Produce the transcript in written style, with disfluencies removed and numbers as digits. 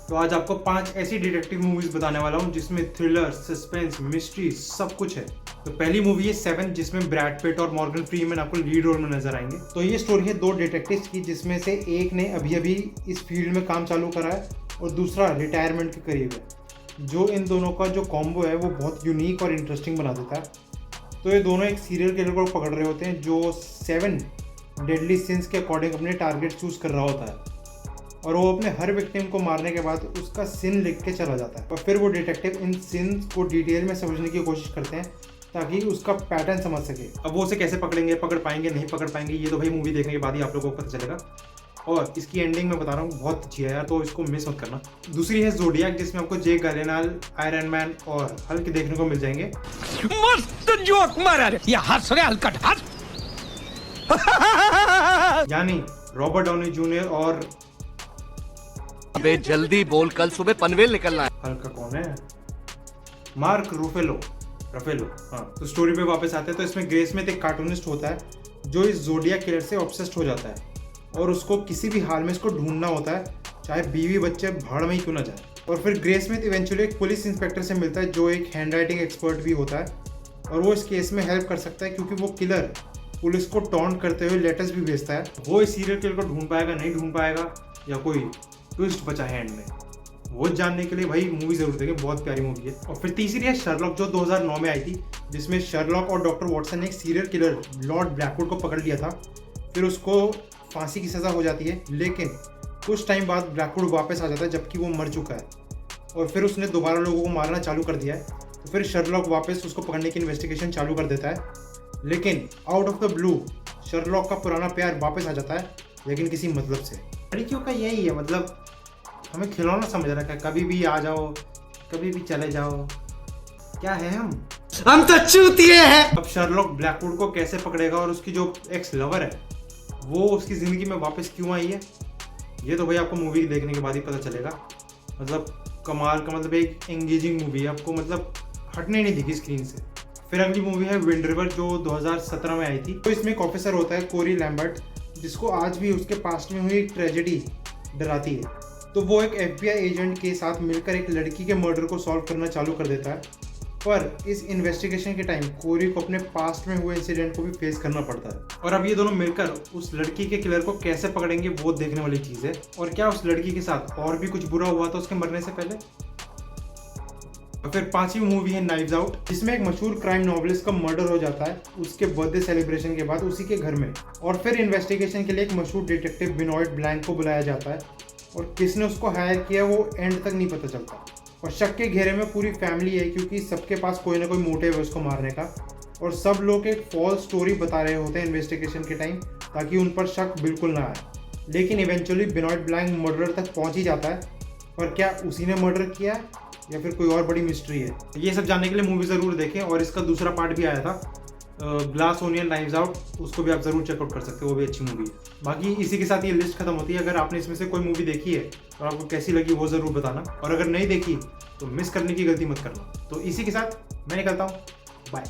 तो आज आपको 5 ऐसी डिटेक्टिव मूवीज बताने वाला हूँ जिसमें थ्रिलर, सस्पेंस, मिस्ट्री सब कुछ है। तो पहली मूवी है 7 जिसमें ब्रैड पिट और मॉर्गन फ्रीमैन आपको लीड रोल में नजर आएंगे। तो ये स्टोरी है 2 डिटेक्टिव्स की जिसमें से एक ने अभी अभी इस फील्ड में काम चालू करा है और दूसरा रिटायरमेंट के करीब है। जो इन दोनों का जो कॉम्बो है वो बहुत यूनिक और इंटरेस्टिंग बना देता है। तो ये दोनों एक सीरियल किलर को पकड़ रहे होते हैं जो 7 डेडली सिंस के अकॉर्डिंग अपने टारगेट चूज कर रहा होता है और वो अपने हर विक्टिम को मारने के बाद उसका सिन लिख के चला जाता है और फिर वो डिटेक्टिव इन सिन्स को डिटेल में समझने की कोशिश करते हैं ताकि उसका पैटर्न समझ सके। अब वो उसे कैसे पकड़ेंगे, पकड़ पाएंगे नहीं पकड़ पाएंगे, ये तो भाई मूवी देखने के बाद ही आप लोगों को पता चलेगा। और इसकी एंडिंग मैं बता रहा हूँ बहुत अच्छी है यार, तो इसको मिस मत करना। दूसरी है ज़ोडिएक जिसमें आपको जेक गैलेनहॉल, आयरन मैन और हल्क देखने को मिल जाएंगे। मस्त जोक मारा रे, ये हंस रहे हल्कट हंस। यानी रॉबर्ट डाउनी जूनियर और अबे जल्दी बोल, कल सुबह पनवेल निकलना है। हल्क कौन है? मार्क रूफेलो। हाँ, तो स्टोरी पे वापस आते हैं। तो इसमें ग्रे स्मिथ एक कार्टूनिस्ट होता है जो इस ज़ोडिएक किलर से ऑब्सेस्ड हो जाता है और उसको किसी भी हाल में इसको ढूंढना होता है, चाहे बीवी बच्चे भाड़ में ही क्यों ना जाए। और फिर ग्रे स्मिथ इवेंचुअली एक पुलिस इंस्पेक्टर से मिलता है जो एक हैंड राइटिंग एक्सपर्ट भी होता है और वो इस केस में हेल्प कर सकता है क्योंकि वो किलर पुलिस को टॉन्ट करते हुए लेटर्स भी भेजता है। वो इस सीरियल किलर को ढूंढ पाएगा नहीं ढूंढ पाएगा या कोई ट्विस्ट बचा है एंड में, वो जानने के लिए भाई मूवी जरूर देखें, बहुत प्यारी मूवी है। और फिर तीसरी है शर्लॉक जो 2009 में आई थी जिसमें शर्लॉक और डॉक्टर वॉटसन ने एक सीरियल किलर लॉर्ड ब्लैकवुड को पकड़ लिया था। फिर उसको फांसी की सज़ा हो जाती है लेकिन कुछ टाइम बाद ब्लैकवुड वापस आ जाता है जबकि वो मर चुका है और फिर उसने दोबारा लोगों को मारना चालू कर दिया है। तो फिर शर्लॉक वापस उसको पकड़ने की इन्वेस्टिगेशन चालू कर देता है लेकिन out of the blue Sherlock का पुराना प्यार वापस आ जाता है लेकिन किसी मतलब से। लड़कियों का यही है, मतलब हमें खिलौना समझ रखा है, कभी भी आ जाओ कभी भी चले जाओ, क्या है हम तो चूतिए हैं। अब शर्लॉक ब्लैकवुड को कैसे पकड़ेगा और उसकी जो एक्स लवर है वो उसकी ज़िंदगी में वापस क्यों आई है, ये तो भाई आपको मूवी देखने के बाद ही पता चलेगा। मतलब कमाल का, मतलब एक एंगेजिंग मूवी है, आपको मतलब हटने नहीं दिखी स्क्रीन से। फिर अगली मूवी है विंड रिवर जो 2017 में आई थी। तो इसमें एक ऑफिसर होता है कोरी लैम्बर्ट जिसको आज भी उसके पास्ट में हुई एक ट्रेजेडी डराती है। तो वो एक FBI एजेंट के साथ मिलकर एक लड़की के मर्डर को सॉल्व करना चालू कर देता है पर इस इन्वेस्टिगेशन के टाइम कोरी को अपने पास्ट में हुए इंसिडेंट को भी फेस करना पड़ता है। और अब ये दोनों मिलकर उस लड़की के किलर को कैसे पकड़ेंगे वो देखने वाली चीज़ है। और क्या उस लड़की के साथ और भी कुछ बुरा हुआ था उसके मरने से पहले। और फिर 5वीं मूवी है नाइव्स आउट जिसमें एक मशहूर क्राइम नॉवेलिस्ट का मर्डर हो जाता है उसके बर्थडे सेलिब्रेशन के बाद उसी के घर में। और फिर इन्वेस्टिगेशन के लिए एक मशहूर डिटेक्टिव बेनॉइड ब्लैंक को बुलाया जाता है और किसने उसको हायर किया वो एंड तक नहीं पता चलता। और शक के घेरे में पूरी फैमिली है क्योंकि सबके पास कोई ना कोई मोटिव है उसको मारने का और सब लोग एक फॉल्स स्टोरी बता रहे होते हैं इन्वेस्टिगेशन के टाइम ताकि उन पर शक बिल्कुल ना आए। लेकिन इवेंचुअली बेनॉइड ब्लैंक मर्डर तक पहुंच ही जाता है पर क्या उसी ने मर्डर किया या फिर कोई और बड़ी मिस्ट्री है। ये सब जानने के लिए मूवी ज़रूर देखें। और इसका दूसरा पार्ट भी आया था ग्लास ओनियन नाइव्स आउट, उसको भी आप ज़रूर चेकआउट कर सकते हो, वो भी अच्छी मूवी है। बाकी इसी के साथ ये लिस्ट खत्म होती है। अगर आपने इसमें से कोई मूवी देखी है तो आपको कैसी लगी वो ज़रूर बताना और अगर नहीं देखी तो मिस करने की गलती मत करना। तो इसी के साथ मैं निकलता हूँ, बाय।